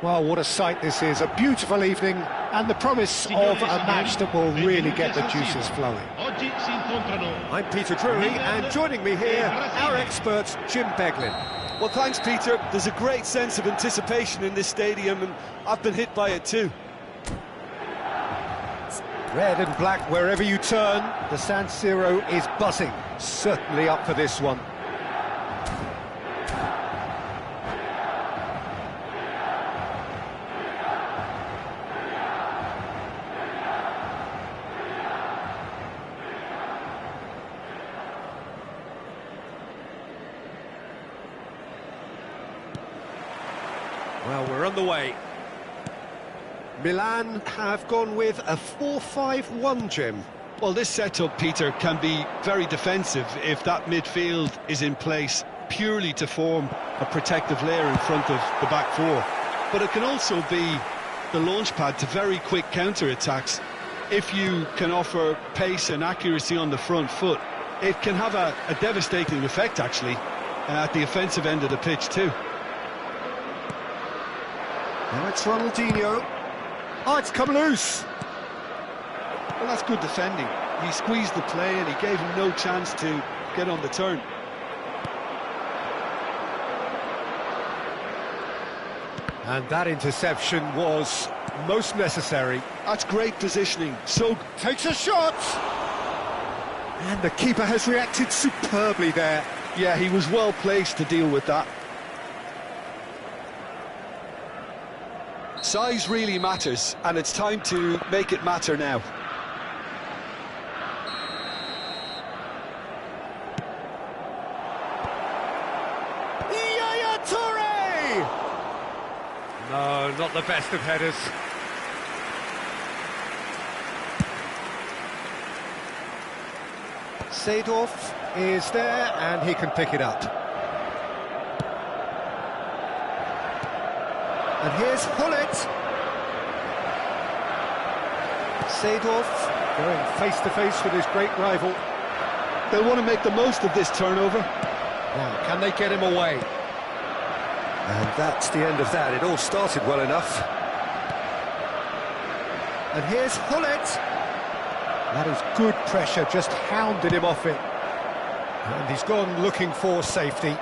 Well, what a sight this is, a beautiful evening and the promise of a match that will really get the juices flowing. I'm Peter Drury, and joining me here, our expert, Jim Beglin. Well, thanks, Peter. There's a great sense of anticipation in this stadium, and I've been hit by it too. Red and black wherever you turn, the San Siro is buzzing. Certainly up for this one. Well, we're on the way. Milan have gone with a 4-5-1, Jim. Well, this setup, Peter, can be very defensive if that midfield is in place purely to form a protective layer in front of the back four. But it can also be the launchpad to very quick counter-attacks. If you can offer pace and accuracy on the front foot, it can have a devastating effect, actually, at the offensive end of the pitch too. Now it's Ronaldinho. Oh, it's come loose. Well, that's good defending. He squeezed the play and he gave him no chance to get on the turn. And that interception was most necessary. That's great positioning. So Takes a shot. And the keeper has reacted superbly there. yeah, he was well placed to deal with that. Size really matters, and it's time to make it matter now. Yaya Toure! No, not the best of headers. Seedorf is there, and he can pick it up. And here's Hullet. Seedorf going face-to-face with his great rival. They'll want to make the most of this turnover. Now, can they get him away? And that's the end of that. It all started well enough. And here's Hullet. That is good pressure, just hounded him off it. And he's gone looking for safety.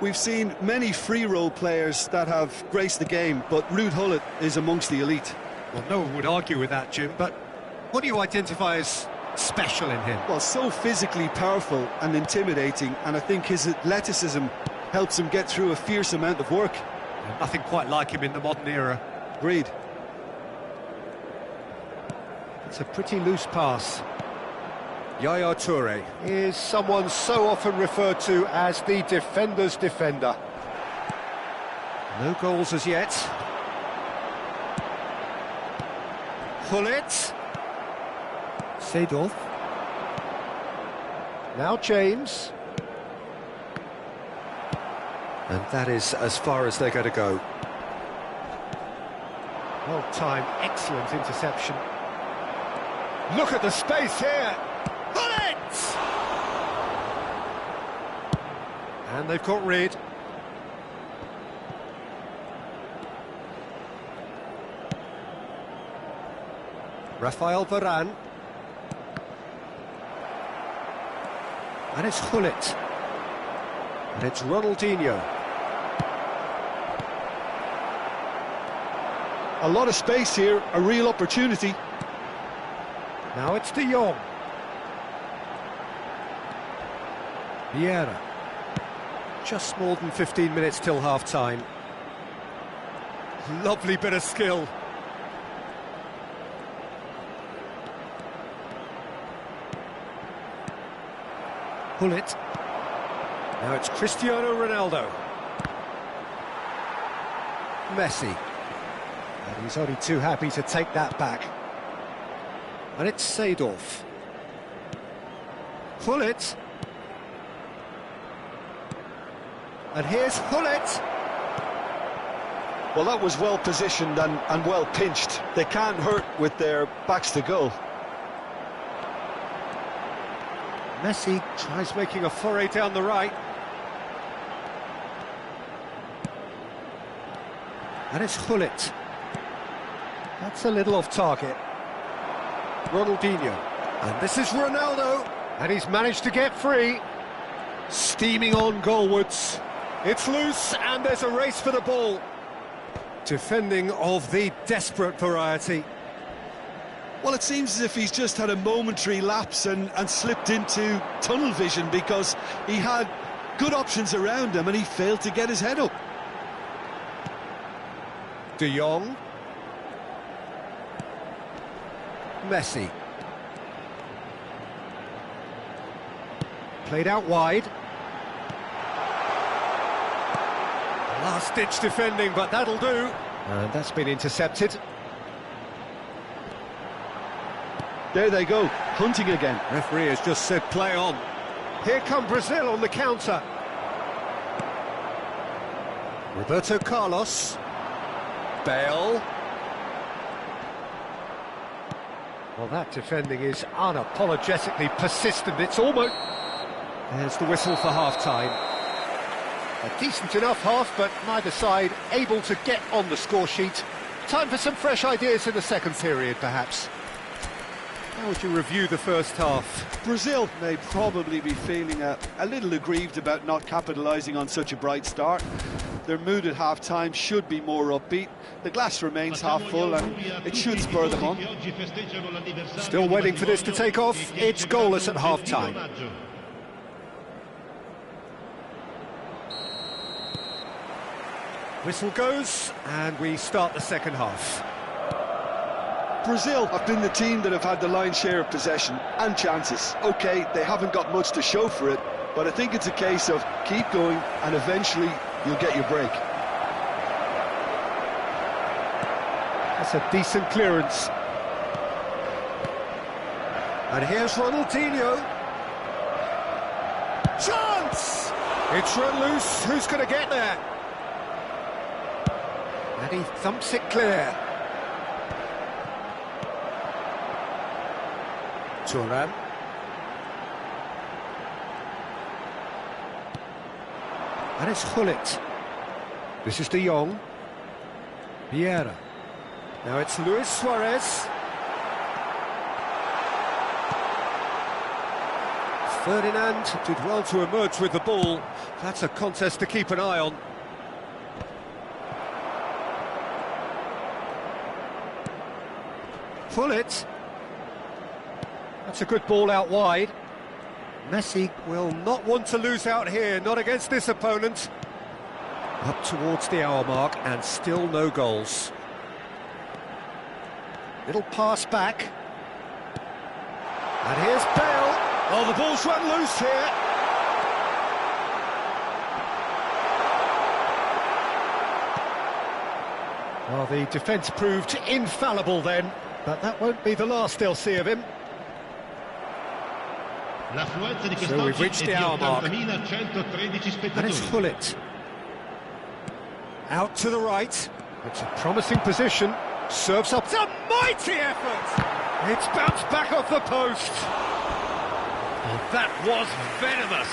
We've seen many free role players that have graced the game, but Ruud Gullit is amongst the elite. Well, no one would argue with that, Jim, but what do you identify as special in him? Well, so physically powerful and intimidating, and I think his athleticism helps him get through a fierce amount of work. Nothing quite like him in the modern era. Agreed. It's a pretty loose pass. Yaya Toure is someone so often referred to as the defender's defender. No goals as yet. Hullet. Seedorf. Now James. And that is as far as they're going to go. Well timed, excellent interception. Look at the space here. Hullet! And they've got rid. Rafael Varane. And it's Hullet. And it's Ronaldinho. A lot of space here, a real opportunity. Now it's De Jong. Vieira. Just more than 15 minutes till half-time. Lovely bit of skill. Hullet. Now it's Cristiano Ronaldo. Messi. And he's only too happy to take that back. And it's Seedorf. Hullet. And here's Hullet. Well, that was well positioned and well pinched. They can't hurt with their backs to goal. Messi tries making a foray down the right. And it's Gullit. That's a little off target. Ronaldinho. And this is Ronaldo. And he's managed to get free. Steaming on goalwards. It's loose and there's a race for the ball. Defending of the desperate variety. Well, it seems as if he's just had a momentary lapse and slipped into tunnel vision, because he had good options around him and he failed to get his head up. De Jong. Messi. Played out wide. Last-ditch defending, but that'll do. And that's been intercepted. There they go, hunting again. Referee has just said play on. Here come Brazil on the counter. Roberto Carlos. Bale. Well, that defending is unapologetically persistent. It's almost... There's the whistle for half-time. A decent enough half, but neither side able to get on the score sheet. Time for some fresh ideas in the second period, perhaps. How would you review the first half? Brazil may probably be feeling a little aggrieved about not capitalising on such a bright start. Their mood at half-time should be more upbeat. The glass remains half full and it should spur them on. Still waiting for this to take off. It's goalless at half-time. Whistle goes, and we start the second half. Brazil have been the team that have had the lion's share of possession and chances. OK, they haven't got much to show for it, but I think it's a case of keep going and eventually you'll get your break. That's a decent clearance. And here's Ronaldinho. Chance! It's run loose. Who's going to get there? And he thumps it clear. Thuram. And it's Gullit. This is De Jong. Vieira. Now it's Luis Suarez. Ferdinand did well to emerge with the ball. That's a contest to keep an eye on. Gullit. That's a good ball out wide. Messi will not want to lose out here, not against this opponent. Up towards the hour mark and still no goals. Little pass back. And here's Bale. Oh, the ball's run loose here. Well, the defence proved infallible then, but that won't be the last they'll see of him. So we've reached the hour mark. And it's Gullit. Out to the right. It's a promising position. Serves up. It's a mighty effort! It's bounced back off the post. Oh, that was venomous.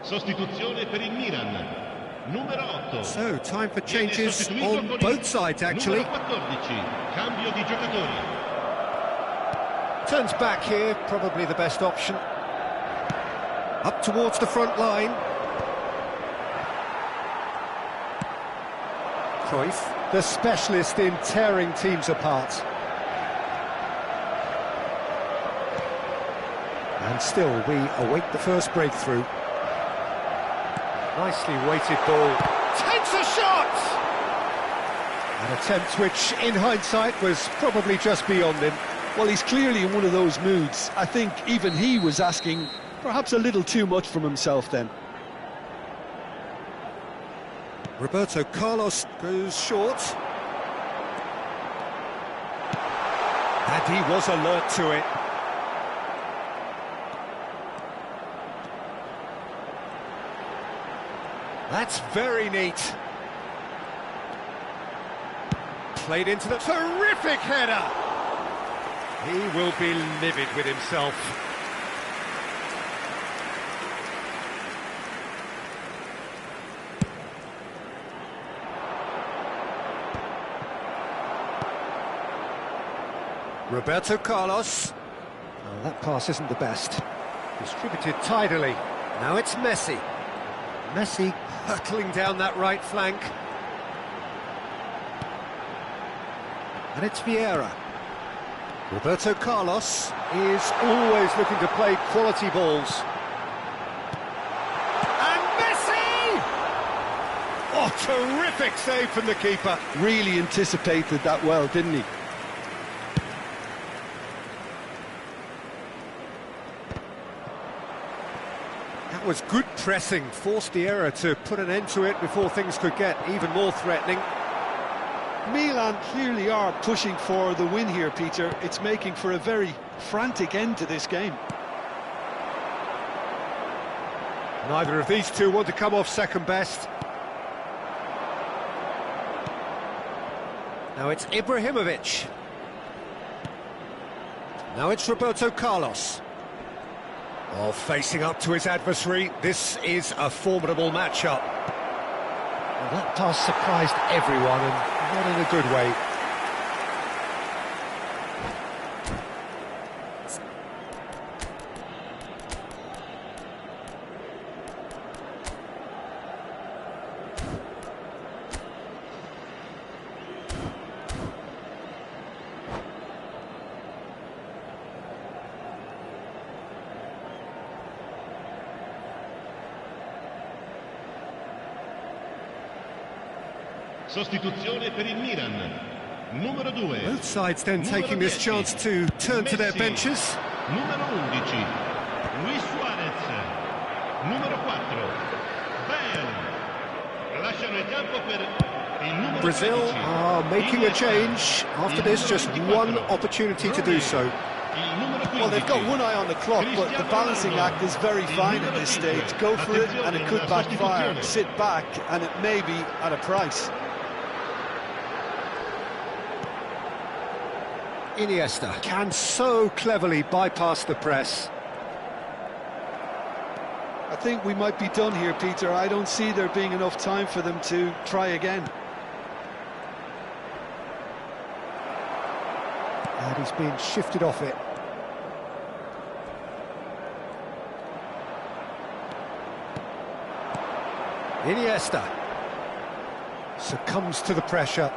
Sostituzione per il Milan. Numero 8. So, time for changes on both sides, actually. Numero 14. Cambio di giocatori. Turns back here, probably the best option. Up towards the front line. Cruyff, the specialist in tearing teams apart. And still, we await the first breakthrough. Nicely weighted ball. Takes a shot! An attempt which, in hindsight, was probably just beyond him. Well, he's clearly in one of those moods. I think even he was asking perhaps a little too much from himself then. Roberto Carlos goes short. And he was alert to it. That's very neat. Played into the terrific header. He will be livid with himself. Roberto Carlos. Oh, that pass isn't the best. Distributed tidily. Now it's Messi. Messi hurtling down that right flank. And it's Vieira. Roberto Carlos is always looking to play quality balls. And Messi! Oh, terrific save from the keeper. Really anticipated that well, didn't he? That was good pressing, forced the error to put an end to it before things could get even more threatening. Milan clearly are pushing for the win here, Peter. It's making for a very frantic end to this game. Neither of these two want to come off second best. Now it's Ibrahimovic. Now it's Roberto Carlos. Oh, facing up to his adversary, this is a formidable matchup. Well, that pass surprised everyone, and not in a good way. Sostituzione per il Milan. Numero 2. Both sides then taking this chance to turn to their benches. Numero 11. Luis Suarez. Numero 4. Bale. Lasciano il campo per il numero Brazil 13. are making a change. After this, just one opportunity to do so. Well, they've got one eye on the clock, but the balancing act is very fine at this stage. Go for it, and it could backfire. Sit back, and it may be at a price. Iniesta can so cleverly bypass the press. I think we might be done here, Peter. I don't see there being enough time for them to try again. And he's being shifted off it. Iniesta succumbs to the pressure.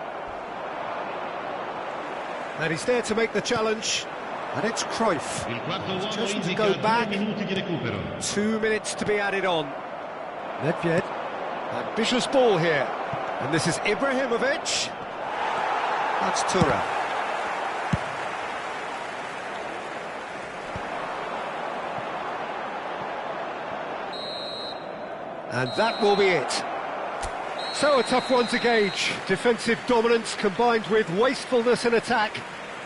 And he's there to make the challenge. And it's Cruyff. He's chosen to go back. 2 minutes to be added on. Nedved. Ambitious ball here. And this is Ibrahimovic. That's Thuram. And that will be it. So a tough one to gauge. Defensive dominance combined with wastefulness in attack,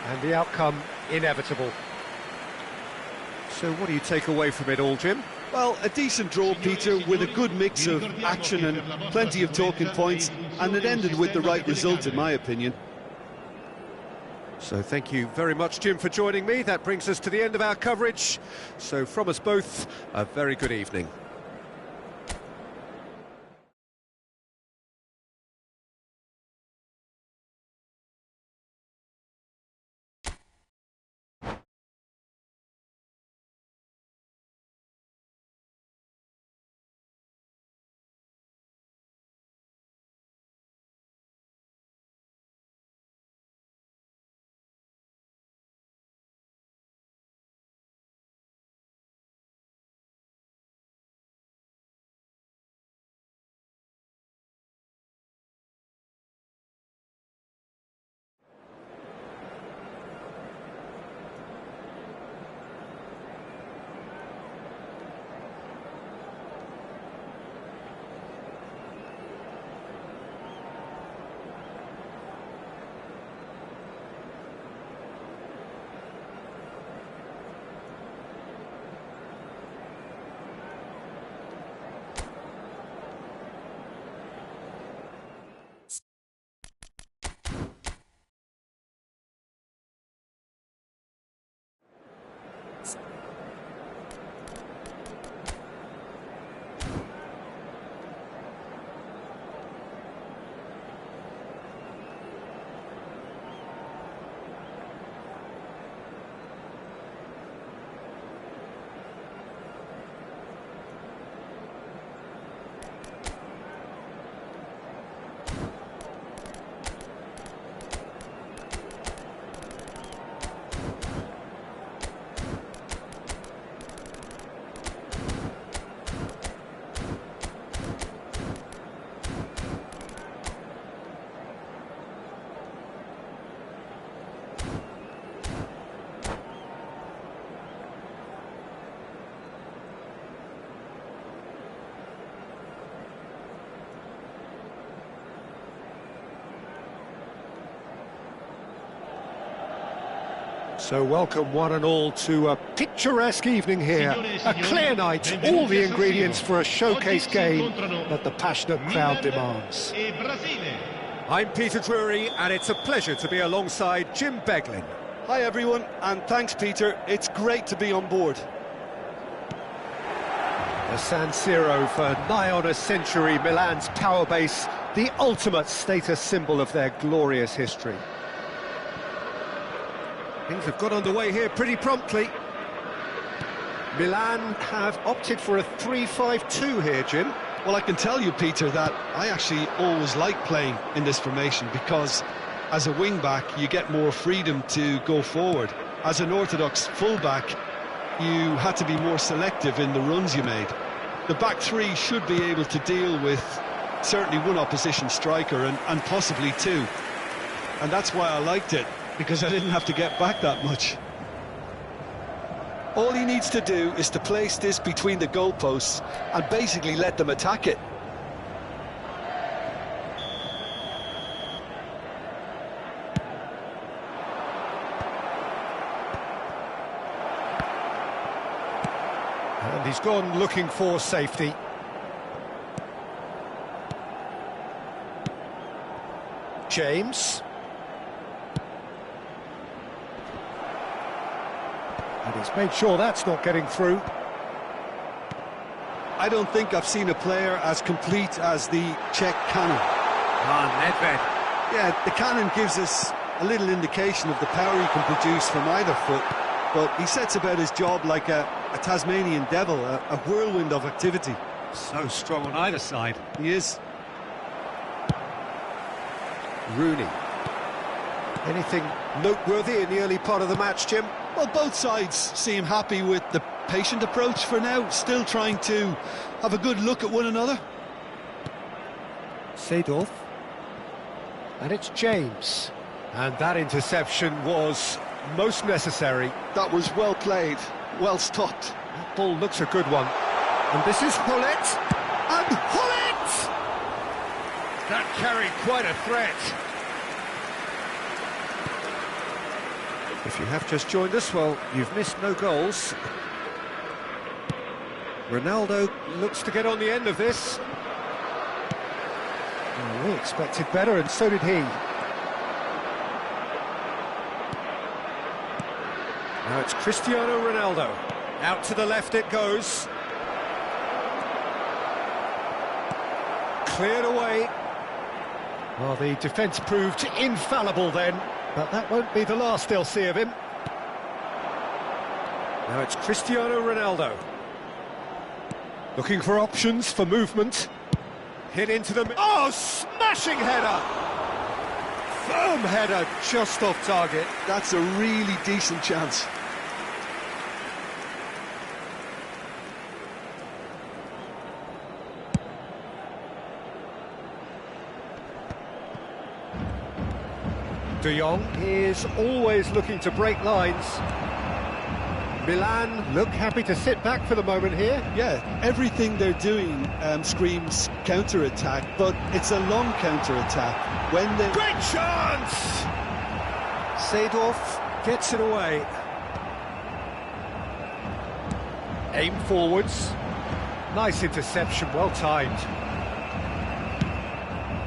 and the outcome inevitable. So what do you take away from it all, Jim? Well, a decent draw, Peter, with a good mix of action and plenty of talking points, and it ended with the right result, in my opinion. So thank you very much, Jim, for joining me. That brings us to the end of our coverage. So from us both, a very good evening. So welcome one and all to a picturesque evening here, a clear night, all the ingredients for a showcase game that the passionate crowd demands. I'm Peter Drury and it's a pleasure to be alongside Jim Beglin. Hi everyone, and thanks Peter, it's great to be on board. The San Siro for nigh on a century, Milan's power base, the ultimate status symbol of their glorious history. Things have got underway here pretty promptly. Milan have opted for a 3-5-2 here, Jim. Well, I can tell you, Peter, that I actually always like playing in this formation because as a wing-back, you get more freedom to go forward. As an orthodox full-back, you had to be more selective in the runs you made. The back three should be able to deal with certainly one opposition striker and possibly two. And that's why I liked it, because I didn't have to get back that much. All he needs to do is to place this between the goalposts and basically let them attack it. And he's gone looking for safety. James. And he's made sure that's not getting through. I don't think I've seen a player as complete as the Czech cannon. Nedved. Yeah, the cannon gives us a little indication of the power he can produce from either foot, but he sets about his job like a Tasmanian devil, a whirlwind of activity. So strong on either side. He is. Rooney. Anything noteworthy in the early part of the match, Jim? Well, both sides seem happy with the patient approach for now, still trying to have a good look at one another. Seedorf. And it's James. And that interception was most necessary. That was well played, well stopped. That ball looks a good one. And this is Hullet. And Hullet! That carried quite a threat. If you have just joined us, well, you've missed no goals. Ronaldo looks to get on the end of this. Well, we expected better, and so did he. Now it's Cristiano Ronaldo. Out to the left it goes. Cleared away. Well, the defence proved infallible then, but that won't be the last they'll see of him. Now it's Cristiano Ronaldo. Looking for options for movement. Hit into the... Oh, smashing header! Firm header, just off target. That's a really decent chance. De Jong is always looking to break lines. Milan look happy to sit back for the moment here. Yeah, everything they're doing screams counter-attack, but it's a long counter-attack. When they... Great chance! Seedorf gets it away. Aim forwards. Nice interception, well timed.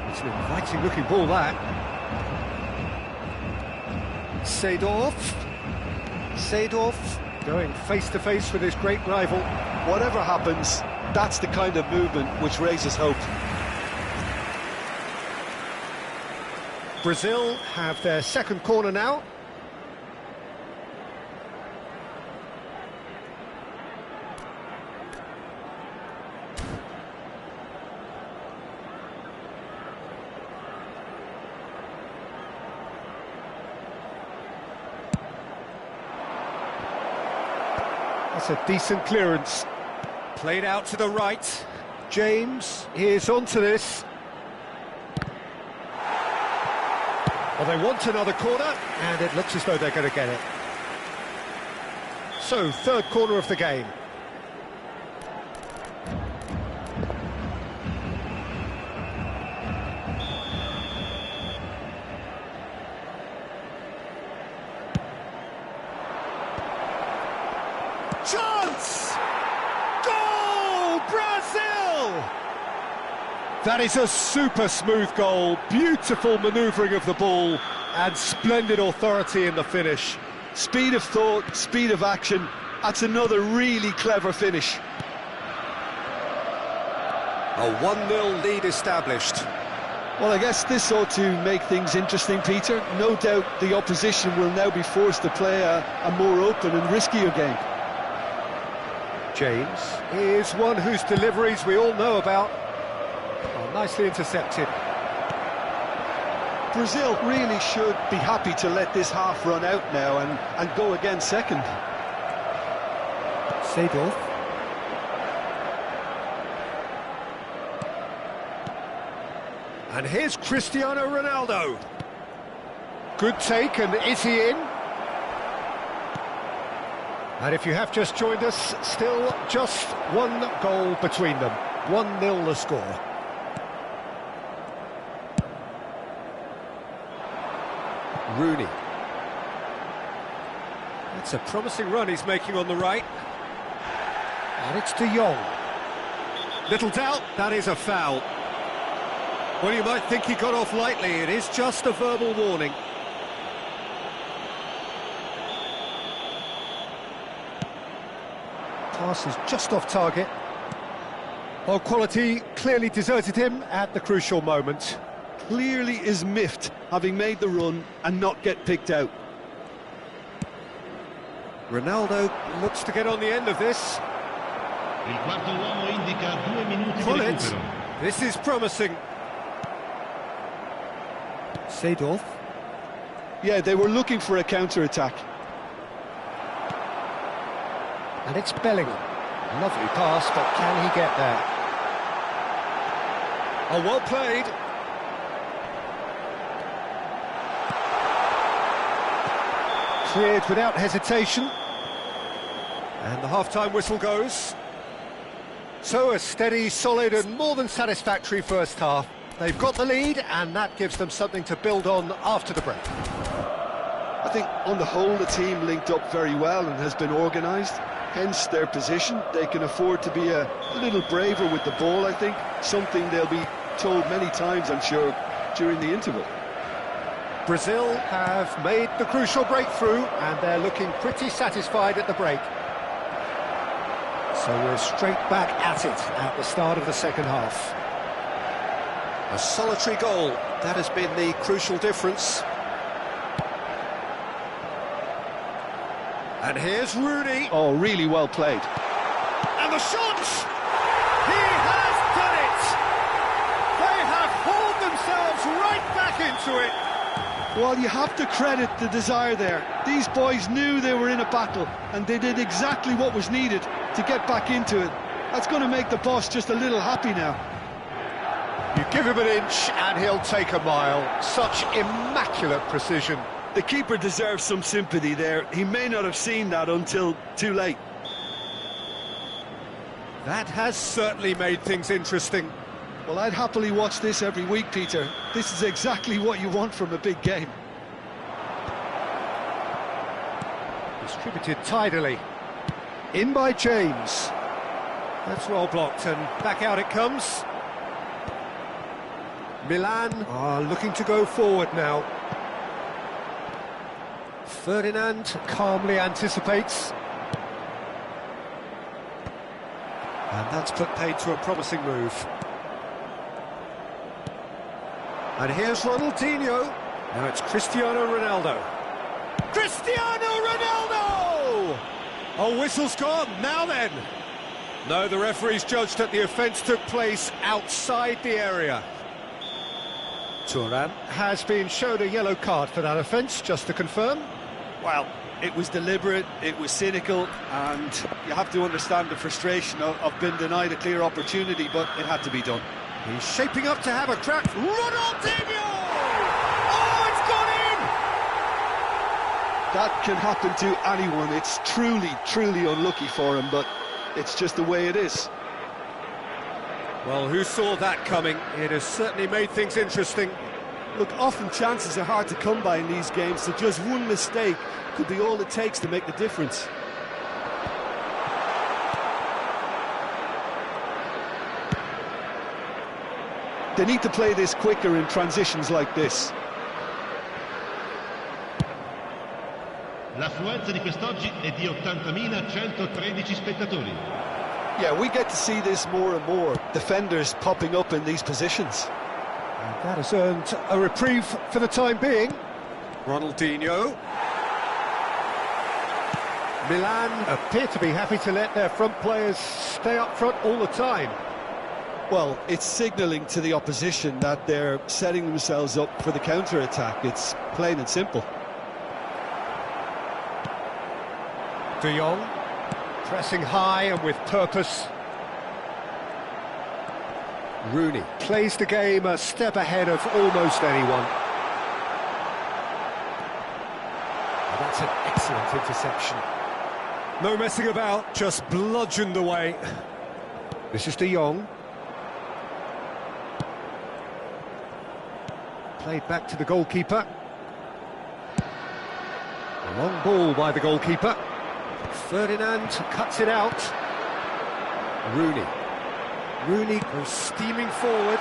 It's an inviting looking ball, that. Seedorf going face to face with his great rival. Whatever happens, that's the kind of movement which raises hope. Brazil have their second corner now. That's a decent clearance. Played out to the right. James is onto this. Well, they want another corner, and it looks as though they're going to get it. So, third corner of the game. That is a super smooth goal, beautiful manoeuvring of the ball, and splendid authority in the finish. Speed of thought, speed of action, that's another really clever finish. A 1-0 lead established. Well, I guess this ought to make things interesting, Peter. No doubt the opposition will now be forced to play a more open and riskier game. James is one whose deliveries we all know about. Oh, nicely intercepted. Brazil really should be happy to let this half run out now and go again second. Seedorf. And here's Cristiano Ronaldo. Good take, and is he in? And if you have just joined us, still just one goal between them. 1-0 the score. Rooney. That's a promising run he's making on the right. And it's De Jong. Little doubt, that is a foul. Well, you might think he got off lightly. It is just a verbal warning. Pass is just off target. Well, quality clearly deserted him at the crucial moment. Clearly is miffed, having made the run and not get picked out. Ronaldo looks to get on the end of this. Il quarto uomo indica 2 minuti di Pull it. recupero. This is promising. Seedorf. Yeah, they were looking for a counter-attack. And it's Bellingham. Lovely pass, but can he get there? Oh, well played. Cleared without hesitation. And the half-time whistle goes. So a steady, solid and more than satisfactory first half. They've got the lead, and that gives them something to build on after the break. I think on the whole the team linked up very well and has been organised, hence their position. They can afford to be a little braver with the ball, I think, something they'll be told many times, I'm sure, during the interval. Brazil have made the crucial breakthrough, and they're looking pretty satisfied at the break. So we're straight back at it at the start of the second half. A solitary goal, that has been the crucial difference. And here's Rooney. Oh, really well played. And the shot! He has done it! They have hauled themselves right back into it. Well, you have to credit the desire there. These boys knew they were in a battle, and they did exactly what was needed to get back into it. That's going to make the boss just a little happy now. You give him an inch and he'll take a mile. Such immaculate precision. The keeper deserves some sympathy there. He may not have seen that until too late. That has certainly made things interesting. Well, I'd happily watch this every week, Peter. This is exactly what you want from a big game. Distributed tidily. In by James. That's well blocked, and back out it comes. Milan are looking to go forward now. Ferdinand calmly anticipates. And that's put paid to a promising move. And here's Ronaldinho. Now it's Cristiano Ronaldo. Cristiano Ronaldo! Oh, whistle's gone. Now then. No, the referee's judged that the offence took place outside the area. Thuram has been shown a yellow card for that offence, just to confirm. Well, it was deliberate, it was cynical, and you have to understand the frustration of being denied a clear opportunity, but it had to be done. He's shaping up to have a crack. Ronaldinho! Oh, it's gone in! That can happen to anyone. It's truly, truly unlucky for him, but it's just the way it is. Well, who saw that coming? It has certainly made things interesting. Look, often chances are hard to come by in these games, so just one mistake could be all it takes to make the difference. They need to play this quicker in transitions like this. L'affluenza di quest'oggi è di 80.113 spettatori. Yeah, we get to see this more and more. Defenders popping up in these positions. And that has earned a reprieve for the time being. Ronaldinho. Milan appear to be happy to let their front players stay up front all the time. Well, it's signalling to the opposition that they're setting themselves up for the counter-attack. It's plain and simple. De Jong, pressing high and with purpose. Rooney plays the game a step ahead of almost anyone. Oh, that's an excellent interception. No messing about, just bludgeoned away. This is De Jong. Played back to the goalkeeper. A long ball by the goalkeeper. Ferdinand cuts it out. Rooney goes steaming forward.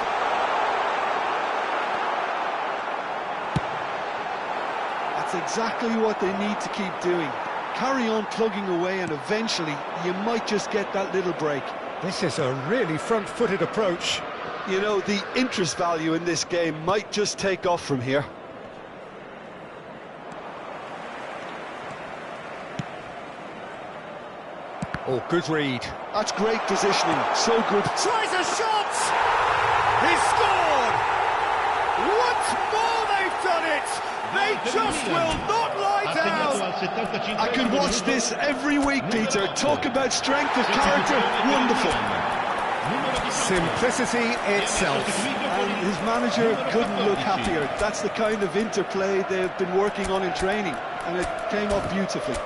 That's exactly what they need to keep doing. Carry on plugging away and eventually you might just get that little break. This is a really front-footed approach. You know, the interest value in this game might just take off from here. Oh, good read. That's great positioning, so good. Tries a shot! He scored! Once more they've done it! They just will not lie down! I could watch this every week, Peter. Talk about strength of character. Wonderful. Simplicity itself. And his manager couldn't look happier. That's the kind of interplay they've been working on in training, and it came off beautifully.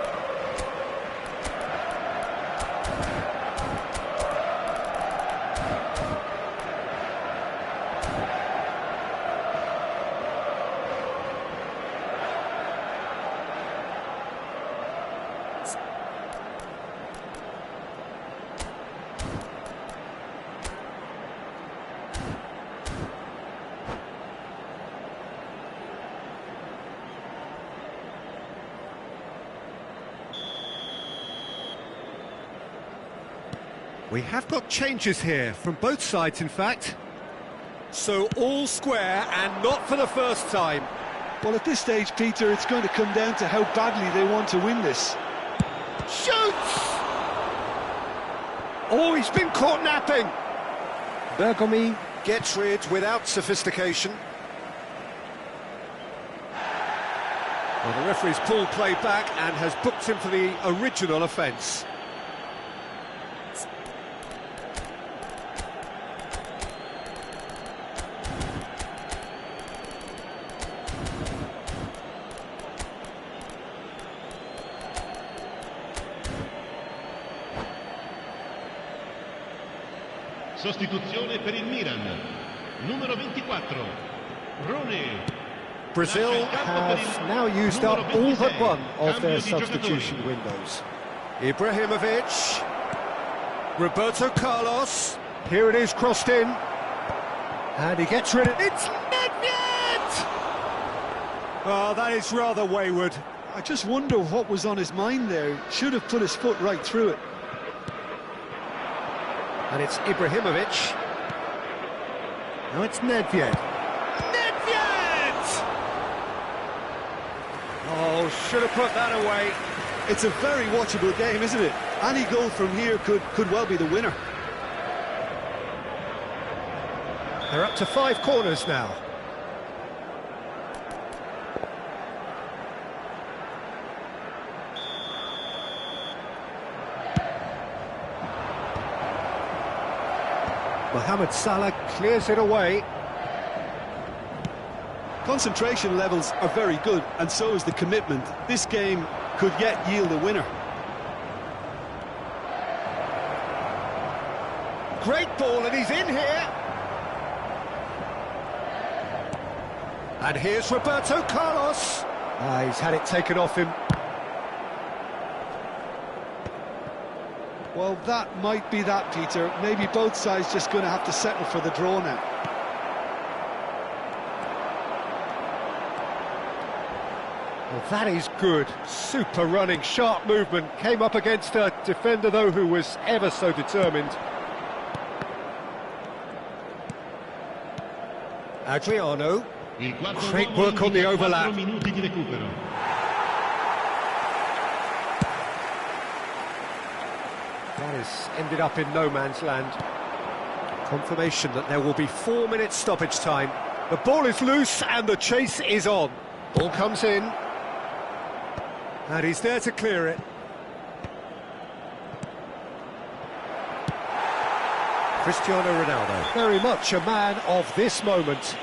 We have got changes here, from both sides in fact. So all square and not for the first time. Well, at this stage, Peter, it's going to come down to how badly they want to win this. Shoots! Oh, he's been caught napping. Bergomi gets rid without sophistication. Well, the referee's pulled play back and has booked him for the original offence. Sostituzione per il Milan. Numero 24. Rooney. Brazil have now used up all but one of their substitution windows. Ibrahimovic. Roberto Carlos. Here it is, crossed in. And he gets rid of it. It's Nedved! Oh, that is rather wayward. I just wonder what was on his mind there. Should have put his foot right through it. And it's Ibrahimovic. Now it's Nedved. Nedved! Oh, should have put that away. It's a very watchable game, isn't it? Any goal from here could well be the winner. They're up to 5 corners now. Mohamed Salah clears it away. Concentration levels are very good, and so is the commitment. This game could yet yield a winner. Great ball, and he's in here. And here's Roberto Carlos. He's had it taken off him. Well, that might be that, Peter. Maybe both sides just going to have to settle for the draw now. Well, that is good. Super running, sharp movement. Came up against a defender, though, who was ever so determined. Adriano. Great work on the overlap. That has ended up in no man's land. Confirmation that there will be 4 minutes stoppage time. The ball is loose and the chase is on. Ball comes in. And he's there to clear it. Cristiano Ronaldo, very much a man of this moment.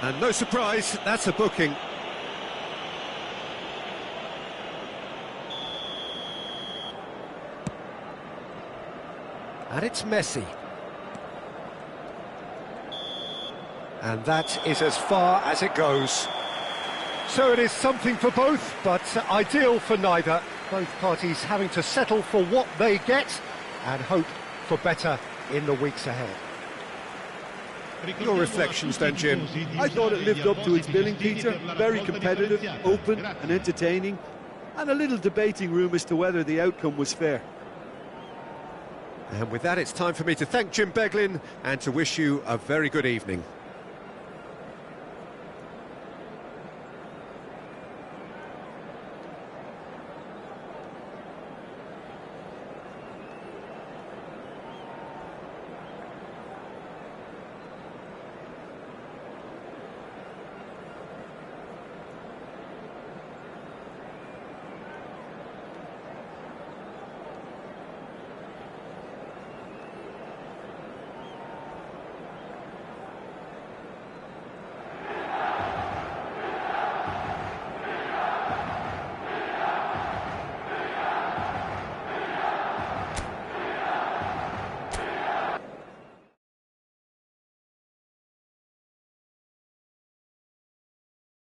And no surprise, that's a booking. And it's Messi. And that is as far as it goes. So it is something for both, but ideal for neither. Both parties having to settle for what they get and hope for better in the weeks ahead. Your reflections then, Jim? I thought it lived up to its billing, Peter. Very competitive, open and entertaining, and a little debating room as to whether the outcome was fair. And with that, it's time for me to thank Jim Beglin and to wish you a very good evening.